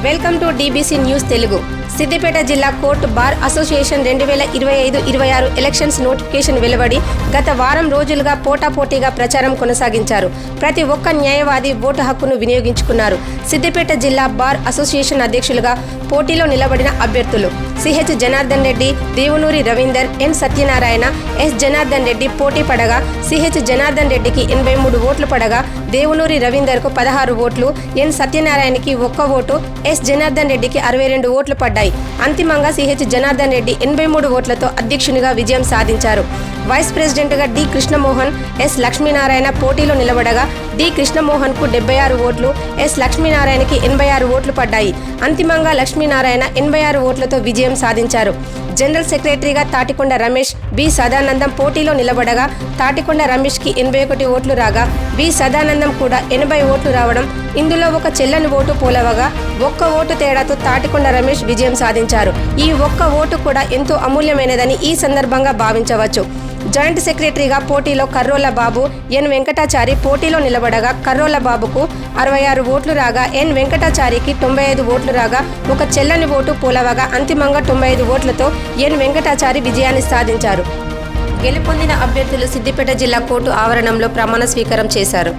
Welcome to DBC news Telugu. Siddipet జిల్లా court bar association 2025-26 elections notification వెలువడి గత వారం రోజులుగా పోటాపోటీగా ప్రచారం కొనసాగించారు. ప్రతి ఒక్క న్యాయవాది ఓటు హక్కును వినియోగించుకున్నారు. సిద్దిపేట జిల్లా బార్ అసోసియేషన్ అధ్యక్షులుగా పోటీలో నిలబడిన అభ్యర్థులు సిహెచ్ జనార్దన్ రెడ్డి, దేవునూరి రవీందర్, ఎన్ సత్యనారాయణ, ఎస్ జనార్దన్ రెడ్డి పోటీ పడగా సిహెచ్ జనార్దన్ రెడ్డికి 83 ఓట్లు పడగా దేవునూరి రవీందర్కు 16 ఓట్లు, ఎన్ సత్యనారాయణకి 1 ఓటు, ఎస్ జనార్దన్ రెడ్డికి 62 ఓట్లు పడ్డాయి. అంతిమంగా సిహెచ్ జనార్దన్ రెడ్డి 83 ఓట్లతో అధ్యక్షునిగా విజయం సాధించారు. వైస్ ప్రెసిడెంట్గా డి కృష్ణమోహన్, ఎస్ లక్ష్మీనారాయణ పోటీలో నిలబడగా డి కృష్ణమోహన్కు 76 ఓట్లు, ఎస్ లక్ష్మీనారాయణకి 86 ఓట్లు పడ్డాయి. అంతిమంగా లక్ష్మీనారాయణ 86 ఓట్లతో విజయం సాధించారు. జనరల్ సెక్రటరీగా తాటికొండ రమేష్, బి సదానందం పోటీలో నిలబడగా తాటికొండ రమేష్కి 81 ఓట్లు రాగా బి సదానందం కూడా 80 ఓట్లు రావడం, ఇందులో ఒక చెల్లని ఓటు పోలవగా 1 ఓటు తేడాతో తాటికొండ రమేష్ విజయం సాధించారు. ఈ 1 ఓటు కూడా ఎంతో అమూల్యమైనదని ఈ సందర్భంగా భావించవచ్చు. జాయింట్ సెక్రటరీగా పోటీలో కర్రోల బాబు, ఎన్ వెంకటాచారి పోటీలో నిలబడగా కర్రోల బాబుకు 66 ఓట్లు రాగా ఎన్ వెంకటాచారికి 95 ఓట్లు రాగా ఒక చెల్లని ఓటు పోలవగా అంతిమంగా 95 ఓట్లతో ఎన్ వెంకటాచారి విజయాన్ని సాధించారు. గెలుపొందిన అభ్యర్థులు సిద్దిపేట జిల్లా కోర్టు ఆవరణంలో ప్రమాణ స్వీకారం చేశారు.